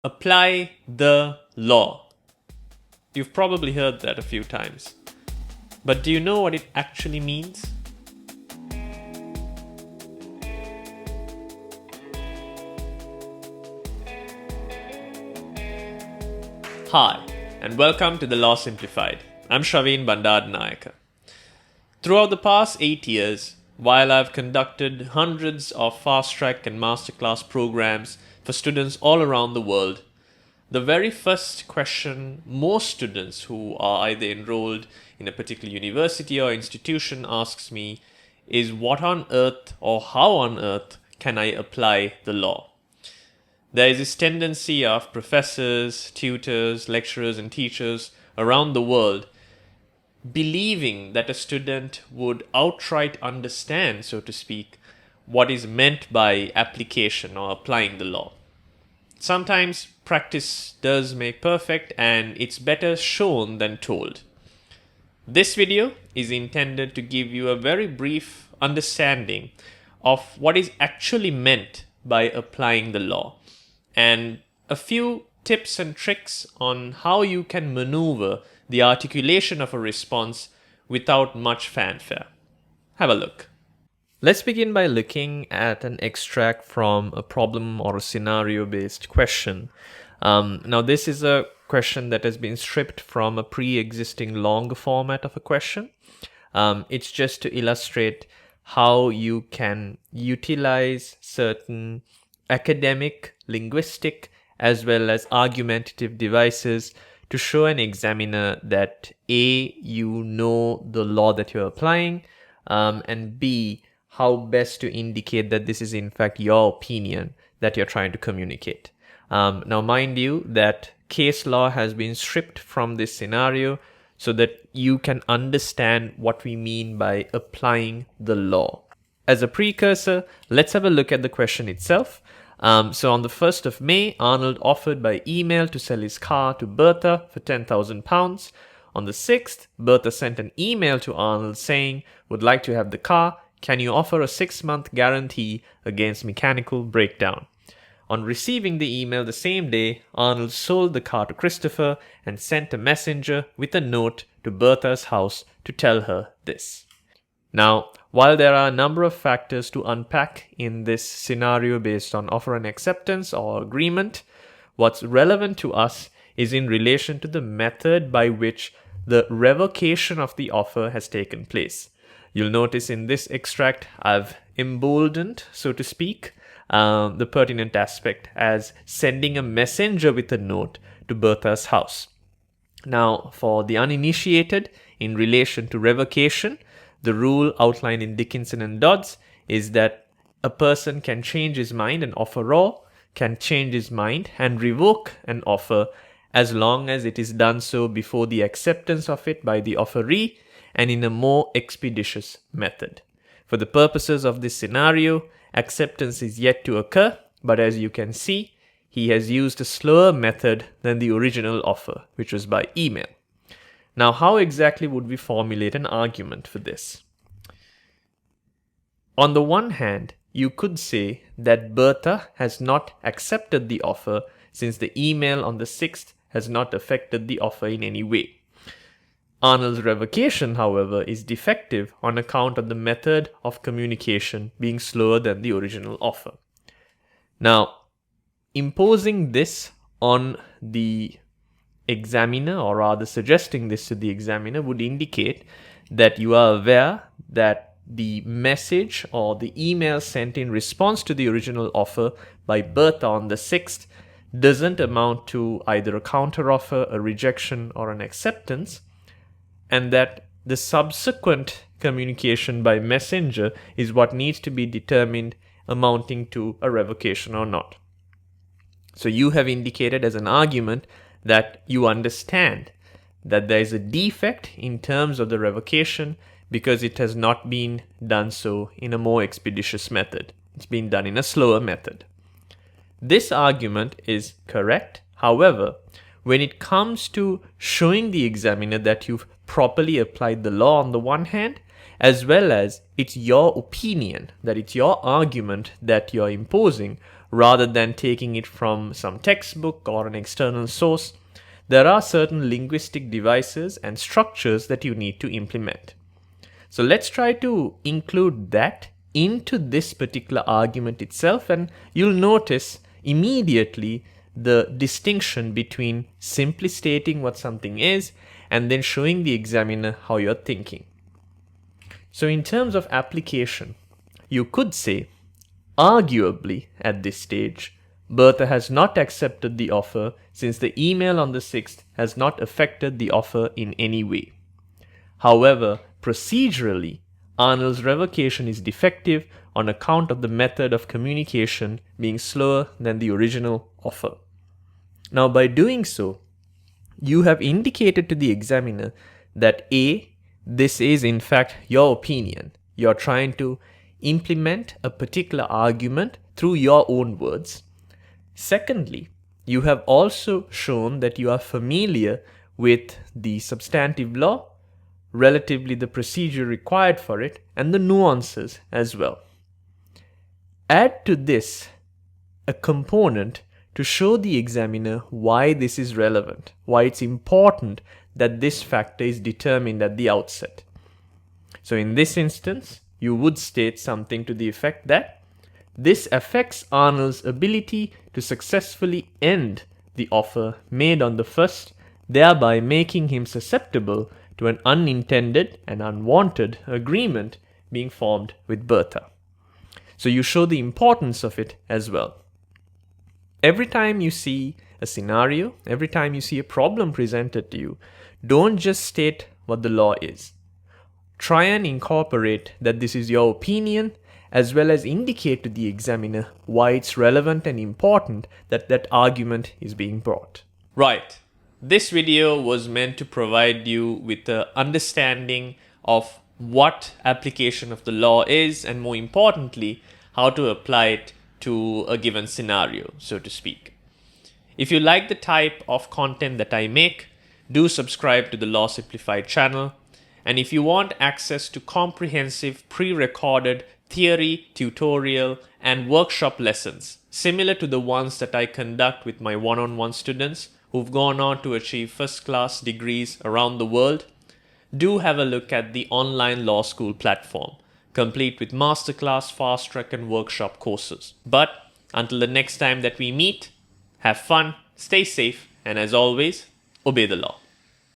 Apply the law. You've probably heard that a few times. But do you know what it actually means? Hi, and welcome to the Law Simplified. I'm Shaveen Bandaranayaka. Throughout the past 8 years, while I've conducted hundreds of fast-track and masterclass programs for students all around the world, the very first question most students who are either enrolled in a particular university or institution asks me is what on earth or how on earth can I apply the law? There is this tendency of professors, tutors, lecturers and teachers around the world believing that a student would outright understand, so to speak, what is meant by application or applying the law. Sometimes practice does make perfect, and it's better shown than told. This video is intended to give you a very brief understanding of what is actually meant by applying the law, and a few tips and tricks on how you can maneuver the articulation of a response without much fanfare. Have a look. Let's begin by looking at an extract from a problem or a scenario-based question. Now, this is a question that has been stripped from a pre-existing longer format of a question. It's just to illustrate how you can utilize certain academic, linguistic, as well as argumentative devices to show an examiner that A, you know the law that you're applying, and B, how best to indicate that this is in fact your opinion that you're trying to communicate. Now, mind you that case law has been stripped from this scenario so that you can understand what we mean by applying the law. As a precursor, let's have a look at the question itself. So on the 1st of May, Arnold offered by email to sell his car to Bertha for £10,000. On the 6th, Bertha sent an email to Arnold saying, "Would like to have the car. Can you offer a 6-month guarantee against mechanical breakdown?" On receiving the email the same day, Arnold sold the car to Christopher and sent a messenger with a note to Bertha's house to tell her this. Now, while there are a number of factors to unpack in this scenario based on offer and acceptance or agreement, what's relevant to us is in relation to the method by which the revocation of the offer has taken place. You'll notice in this extract, I've emboldened, so to speak, the pertinent aspect as sending a messenger with a note to Bertha's house. Now, for the uninitiated, in relation to revocation, the rule outlined in Dickinson and Dodds is that a person can change his mind and offer or can change his mind and revoke an offer as long as it is done so before the acceptance of it by the offeree and in a more expeditious method. For the purposes of this scenario, acceptance is yet to occur, but as you can see, he has used a slower method than the original offer, which was by email. Now, how exactly would we formulate an argument for this? On the one hand, you could say that Bertha has not accepted the offer since the email on the 6th has not affected the offer in any way. Arnold's revocation, however, is defective on account of the method of communication being slower than the original offer. Now, imposing this on the examiner, or rather suggesting this to the examiner, would indicate that you are aware that the message or the email sent in response to the original offer by Bertha on the 6th doesn't amount to either a counteroffer, a rejection, or an acceptance, and that the subsequent communication by messenger is what needs to be determined amounting to a revocation or not. So you have indicated as an argument that you understand that there is a defect in terms of the revocation because it has not been done so in a more expeditious method. It's been done in a slower method. This argument is correct. However, when it comes to showing the examiner that you've properly applied the law on the one hand, as well as it's your opinion, that it's your argument that you're imposing, rather than taking it from some textbook or an external source, there are certain linguistic devices and structures that you need to implement. So let's try to include that into this particular argument itself, and you'll notice immediately the distinction between simply stating what something is and then showing the examiner how you're thinking. So in terms of application, you could say, arguably at this stage, Bertha has not accepted the offer since the email on the 6th has not affected the offer in any way. However, procedurally, Arnold's revocation is defective on account of the method of communication being slower than the original offer. Now, by doing so, you have indicated to the examiner that A, this is in fact your opinion. You're trying to implement a particular argument through your own words. Secondly, you have also shown that you are familiar with the substantive law, relatively the procedure required for it, and the nuances as well. Add to this a component to show the examiner why this is relevant, why it's important that this factor is determined at the outset. So in this instance, you would state something to the effect that this affects Arnold's ability to successfully end the offer made on the 1st, thereby making him susceptible to an unintended and unwanted agreement being formed with Bertha. So you show the importance of it as well. Every time you see a scenario, every time you see a problem presented to you, don't just state what the law is. Try and incorporate that this is your opinion, as well as indicate to the examiner why it's relevant and important that that argument is being brought. Right. This video was meant to provide you with an understanding of what application of the law is, and more importantly, how to apply it to a given scenario, so to speak. If you like the type of content that I make, do subscribe to the Law Simplified channel. And if you want access to comprehensive pre-recorded theory, tutorial, and workshop lessons, similar to the ones that I conduct with my one-on-one students who've gone on to achieve first-class degrees around the world, do have a look at the online law school platform, complete with masterclass, fast track, and workshop courses. But until the next time that we meet, have fun, stay safe, and as always, obey the law.